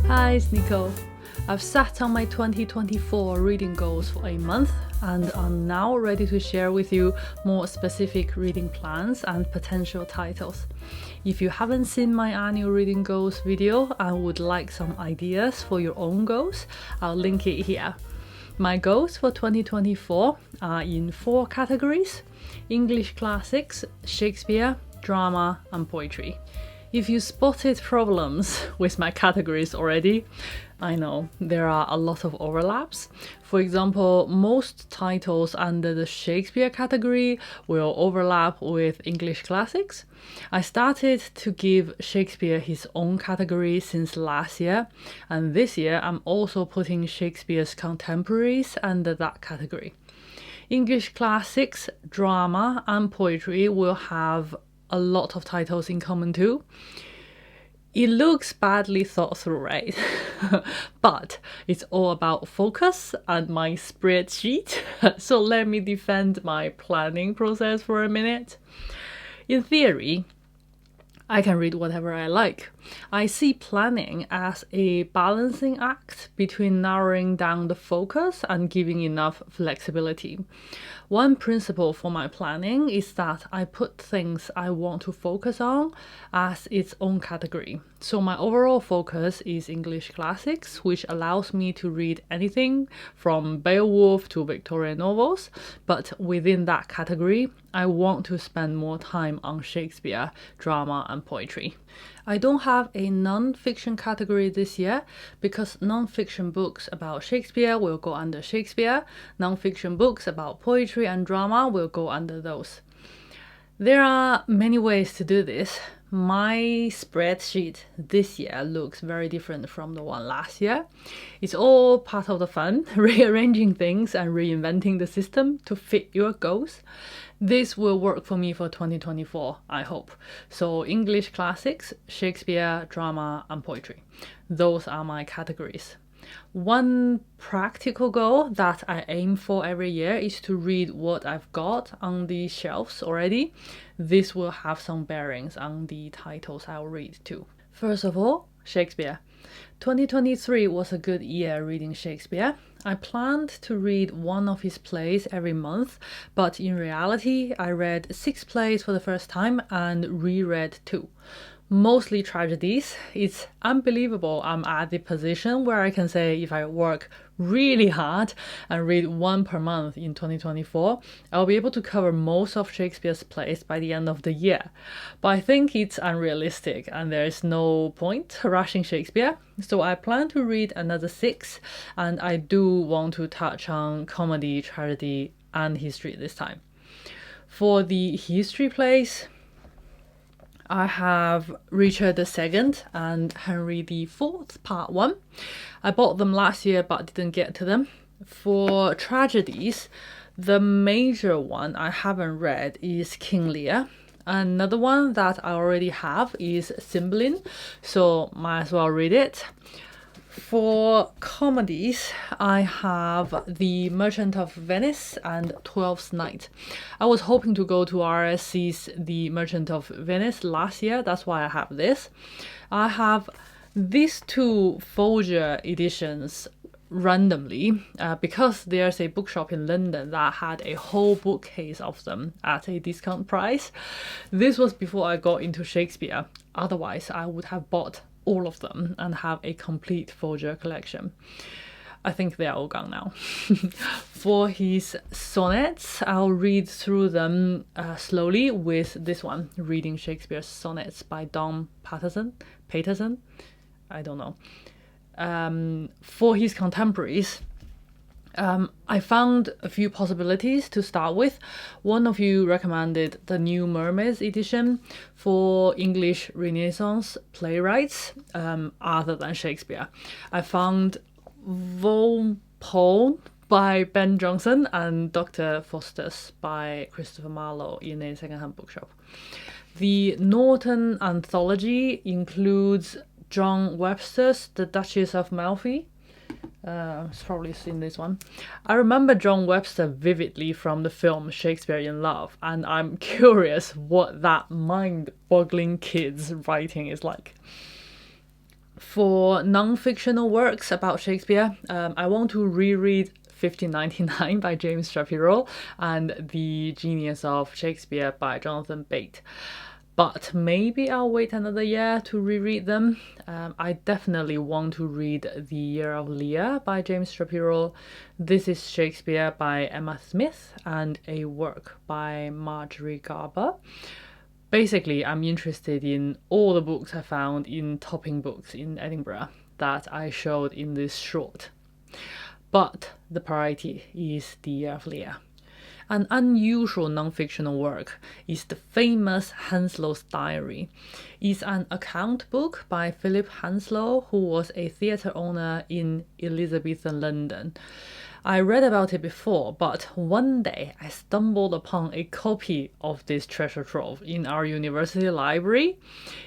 Hi, it's Nico. I've sat on my 2024 reading goals for a month and I'm now ready to share with you more specific reading plans and potential titles. If you haven't seen my annual reading goals video and would like some ideas for your own goals, I'll link it here. My goals for 2024 are in 4 categories: English classics, Shakespeare, drama, and poetry. If you spotted problems with my categories already, I know there are a lot of overlaps. For example, most titles under the Shakespeare category will overlap with English classics. I started to give Shakespeare his own category since last year, and this year I'm also putting Shakespeare's contemporaries under that category. English classics, drama, and poetry will have a lot of titles in common too. It looks badly thought through, right? But it's all about focus and my spreadsheet. So let me defend my planning process for a minute. In theory, I can read whatever I like. I see planning as a balancing act between narrowing down the focus and giving enough flexibility. One principle for my planning is that I put things I want to focus on as its own category. So my overall focus is English classics, which allows me to read anything from Beowulf to Victorian novels, but within that category, I want to spend more time on Shakespeare, drama, and poetry. I don't have a non-fiction category this year because non-fiction books about Shakespeare will go under Shakespeare, non-fiction books about poetry and drama will go under those. There are many ways to do this. My spreadsheet this year looks very different from the one last year. It's all part of the fun, rearranging things and reinventing the system to fit your goals. This will work for me for 2024, I hope. So English classics, Shakespeare, drama, and poetry. Those are my categories. One practical goal that I aim for every year is to read what I've got on the shelves already. This will have some bearings on the titles I'll read too. First of all, Shakespeare. 2023 was a good year reading Shakespeare. I planned to read one of his plays every month, but in reality, I read 6 plays for the first time and reread 2. Mostly tragedies. It's unbelievable I'm at the position where I can say if I work really hard and read 1 per month in 2024, I'll be able to cover most of Shakespeare's plays by the end of the year. But I think it's unrealistic and there's no point rushing Shakespeare. So I plan to read another 6, and I do want to touch on comedy, tragedy, and history this time. For the history plays, I have Richard II and Henry IV, part 1. I bought them last year but didn't get to them. For tragedies, the major one I haven't read is King Lear. Another one that I already have is Cymbeline, so might as well read it. For comedies, I have The Merchant of Venice and Twelfth Night. I was hoping to go to RSC's The Merchant of Venice last year, that's why I have this. I have these 2 Folger editions randomly because there's a bookshop in London that had a whole bookcase of them at a discount price. This was before I got into Shakespeare, otherwise I would have bought all of them and have a complete Folger collection. I think they're all gone now. For his sonnets, I'll read through them slowly with this one, Reading Shakespeare's Sonnets by Don Paterson, I don't know. For his contemporaries, I found a few possibilities to start with. One of you recommended the New Mermaids edition for English Renaissance playwrights other than Shakespeare. I found Walpole by Ben Jonson and Dr. Faustus by Christopher Marlowe in a secondhand bookshop. The Norton anthology includes John Webster's The Duchess of Malfi. It's probably seen this one. I remember John Webster vividly from the film Shakespeare in Love, and I'm curious what that mind-boggling kid's writing is like. For non-fictional works about Shakespeare, I want to reread 1599 by James Shapiro and The Genius of Shakespeare by Jonathan Bate. But maybe I'll wait another year to reread them. I definitely want to read The Year of Lear by James Shapiro, This is Shakespeare by Emma Smith, and A Work by Marjorie Garber. Basically, I'm interested in all the books I found in Topping Books in Edinburgh that I showed in this short. But the priority is The Year of Lear. An unusual non-fictional work is the famous Hanslow's Diary. It's an account book by Philip Hanslow, who was a theatre owner in Elizabethan London. I read about it before, but one day I stumbled upon a copy of this treasure trove in our university library.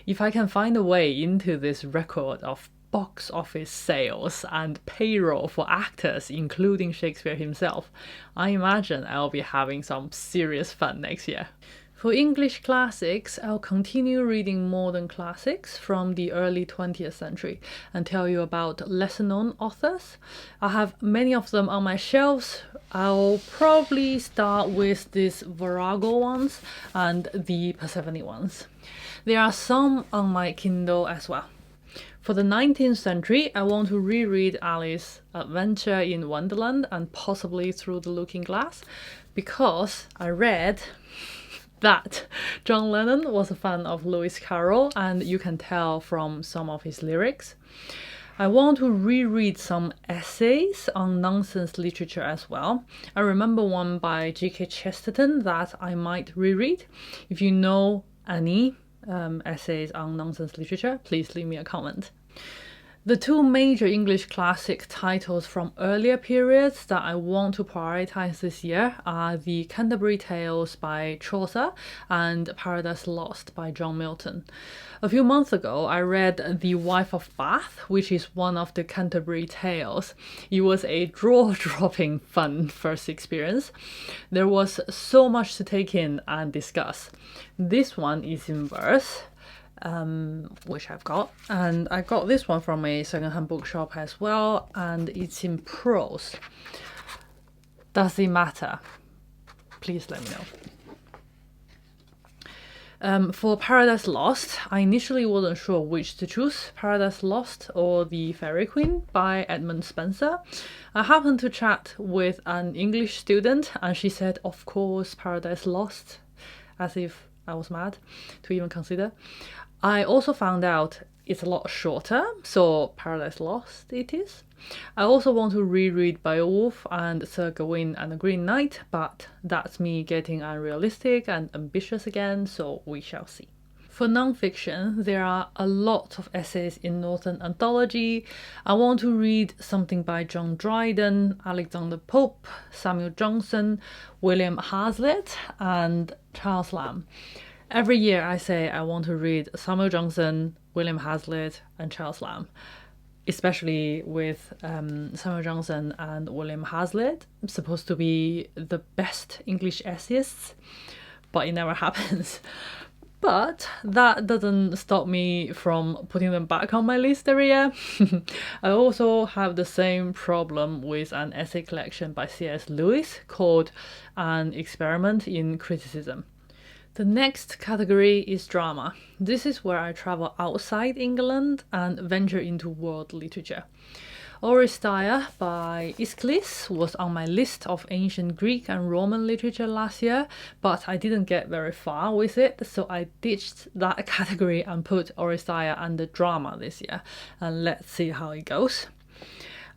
If I can find a way into this record of box office sales and payroll for actors, including Shakespeare himself, I imagine I'll be having some serious fun next year. For English classics, I'll continue reading modern classics from the early 20th century and tell you about lesser-known authors. I have many of them on my shelves. I'll probably start with these Virago ones and the Persephone ones. There are some on my Kindle as well. For the 19th century, I want to reread Alice's Adventure in Wonderland and possibly Through the Looking Glass, because I read that John Lennon was a fan of Lewis Carroll, and you can tell from some of his lyrics. I want to reread some essays on nonsense literature as well. I remember one by G.K. Chesterton that I might reread. If you know any essays on nonsense literature, please leave me a comment. The two major English classic titles from earlier periods that I want to prioritize this year are the Canterbury Tales by Chaucer and Paradise Lost by John Milton. A few months ago, I read The Wife of Bath, which is one of the Canterbury Tales. It was a jaw-dropping fun first experience. There was so much to take in and discuss. This one is in verse, which I've got, and I got this one from a secondhand bookshop as well, and it's in prose. Does it matter? Please let me know. For Paradise Lost, I initially wasn't sure which to choose, Paradise Lost or The Fairy Queen by Edmund Spenser. I happened to chat with an English student and she said, of course, Paradise Lost, as if I was mad to even consider. I also found out it's a lot shorter, so Paradise Lost it is. I also want to reread Beowulf and Sir Gawain and the Green Knight, but that's me getting unrealistic and ambitious again, so we shall see. For non-fiction, there are a lot of essays in Northern Anthology. I want to read something by John Dryden, Alexander Pope, Samuel Johnson, William Hazlitt, and Charles Lamb. Every year I say I want to read Samuel Johnson, William Hazlitt, and Charles Lamb. Especially with Samuel Johnson and William Hazlitt, supposed to be the best English essayists, but it never happens. But that doesn't stop me from putting them back on my list every year. I also have the same problem with an essay collection by C.S. Lewis called An Experiment in Criticism. The next category is drama. This is where I travel outside England and venture into world literature. Oresteia by Aeschylus was on my list of ancient Greek and Roman literature last year, but I didn't get very far with it, so I ditched that category and put Oresteia under drama this year, and let's see how it goes.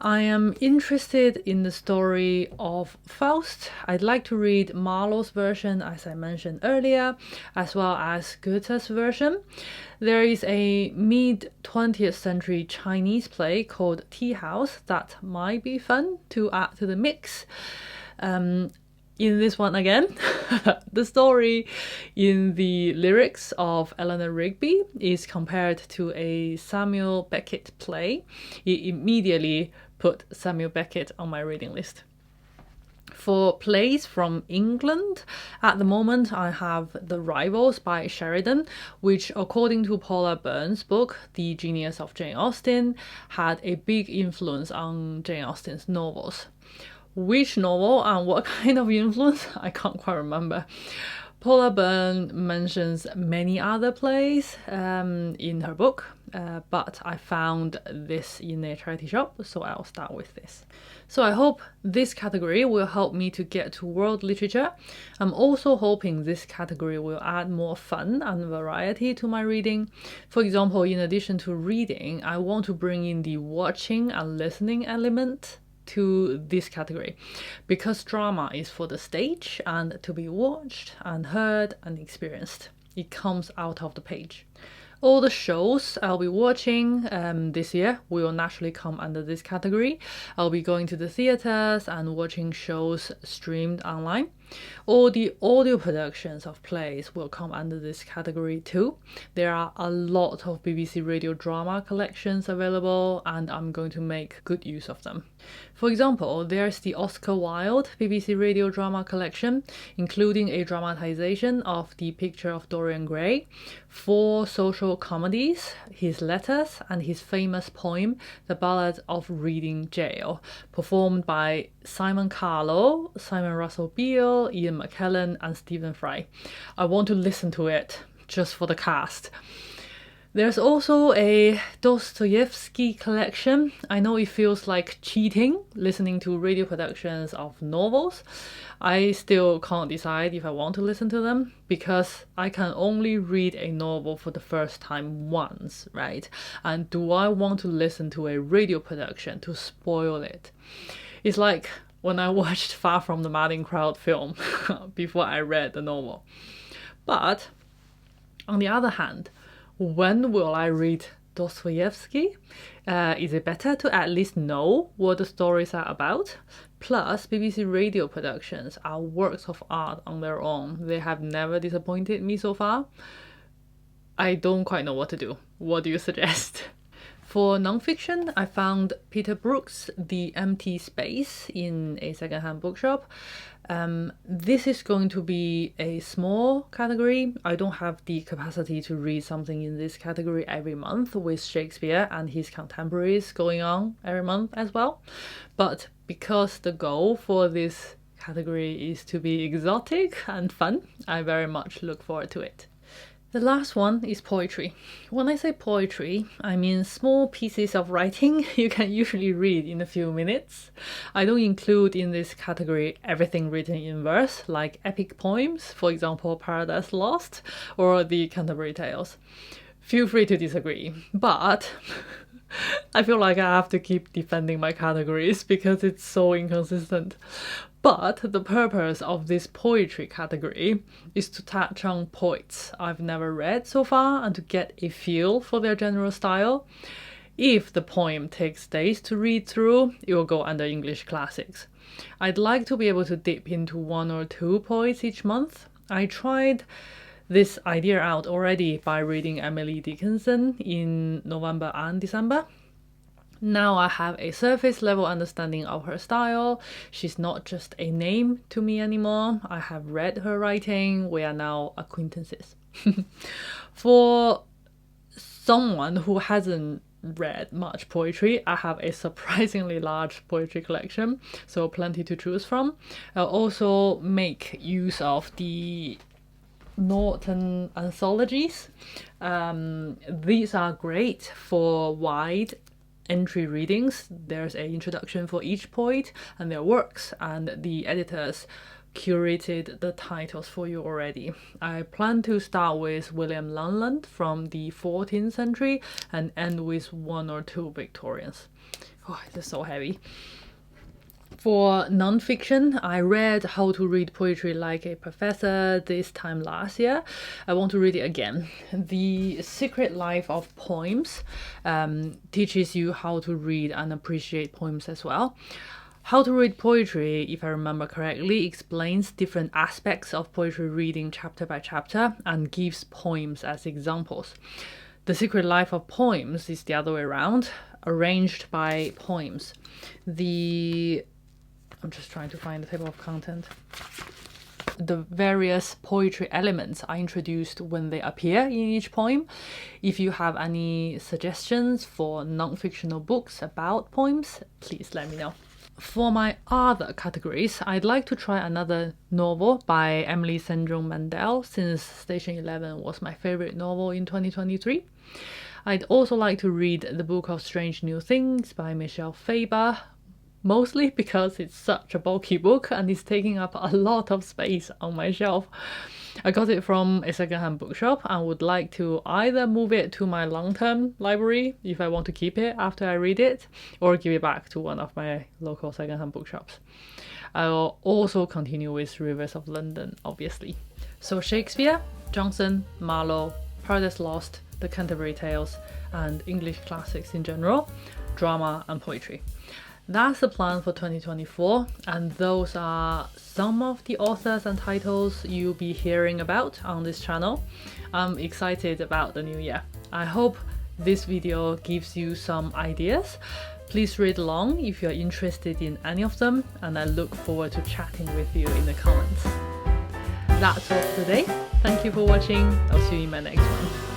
I am interested in the story of Faust. I'd like to read Marlowe's version, as I mentioned earlier, as well as Goethe's version. There is a mid-20th century Chinese play called Tea House that might be fun to add to the mix. In this one again, the story in the lyrics of Eleanor Rigby is compared to a Samuel Beckett play. It immediately put Samuel Beckett on my reading list. For plays from England, at the moment I have The Rivals by Sheridan, which, according to Paula Byrne's book, The Genius of Jane Austen, had a big influence on Jane Austen's novels. Which novel and what kind of influence, I can't quite remember. Paula Byrne mentions many other plays in her book, but I found this in a charity shop, so I'll start with this. So I hope this category will help me to get to world literature. I'm also hoping this category will add more fun and variety to my reading. For example, in addition to reading, I want to bring in the watching and listening element to this category, because drama is for the stage and to be watched and heard and experienced. It comes out of the page. All the shows I'll be watching this year will naturally come under this category. I'll be going to the theaters and watching shows streamed online. All the audio productions of plays will come under this category too. There are a lot of BBC radio drama collections available, and I'm going to make good use of them. For example, there's the Oscar Wilde BBC radio drama collection, including a dramatization of The Picture of Dorian Gray, 4 social comedies, his letters, and his famous poem, The Ballad of Reading Gaol, performed by Simon Carlo, Simon Russell Beale, Ian McKellen, and Stephen Fry. I want to listen to it just for the cast. There's also a Dostoevsky collection. I know it feels like cheating listening to radio productions of novels. I still can't decide if I want to listen to them, because I can only read a novel for the first time once, right? And do I want to listen to a radio production to spoil it? It's like when I watched Far From the Madding Crowd film before I read the novel. But on the other hand, when will I read Dostoevsky? Is it better to at least know what the stories are about? Plus, BBC radio productions are works of art on their own. They have never disappointed me so far. I don't quite know what to do. What do you suggest? For nonfiction, I found Peter Brook's The Empty Space in a secondhand bookshop. This is going to be a small category. I don't have the capacity to read something in this category every month, with Shakespeare and his contemporaries going on every month as well. But because the goal for this category is to be exotic and fun, I very much look forward to it. The last one is poetry. When I say poetry, I mean small pieces of writing you can usually read in a few minutes. I don't include in this category everything written in verse, like epic poems, for example, Paradise Lost or the Canterbury Tales. Feel free to disagree, but I feel like I have to keep defending my categories because it's so inconsistent. But the purpose of this poetry category is to touch on poets I've never read so far and to get a feel for their general style. If the poem takes days to read through, it will go under English classics. I'd like to be able to dip into 1 or 2 poets each month. I tried this idea out already by reading Emily Dickinson in November and December. Now I have a surface level understanding of her style. She's not just a name to me anymore. I have read her writing. We are now acquaintances. For someone who hasn't read much poetry, I have a surprisingly large poetry collection, so plenty to choose from. I'll also make use of the Norton anthologies. These are great for wide entry readings. There's an introduction for each poet and their works, and the editors curated the titles for you already. I plan to start with William Lunland from the 14th century and end with 1 or 2 Victorians. Oh, it's so heavy. For non-fiction, I read How to Read Poetry Like a Professor this time last year. I want to read it again. The Secret Life of Poems teaches you how to read and appreciate poems as well. How to Read Poetry, if I remember correctly, explains different aspects of poetry reading chapter by chapter and gives poems as examples. The Secret Life of Poems is the other way around, arranged by poems. The I'm just trying to find the table of content. The various poetry elements are introduced when they appear in each poem. If you have any suggestions for non-fictional books about poems, please let me know. For my other categories, I'd like to try another novel by Emily Sandrone Mandel, since Station 11 was my favorite novel in 2023. I'd also like to read The Book of Strange New Things by Michelle Faber, mostly because it's such a bulky book and it's taking up a lot of space on my shelf. I got it from a secondhand bookshop and would like to either move it to my long-term library if I want to keep it after I read it, or give it back to one of my local secondhand bookshops. I'll also continue with Rivers of London, obviously. So Shakespeare, Johnson, Marlowe, Paradise Lost, The Canterbury Tales, and English classics in general, drama and poetry. That's the plan for 2024, and those are some of the authors and titles you'll be hearing about on this channel. I'm excited about the new year. I hope this video gives you some ideas. Please read along if you're interested in any of them, and I look forward to chatting with you in the comments. That's all for today. Thank you for watching. I'll see you in my next one.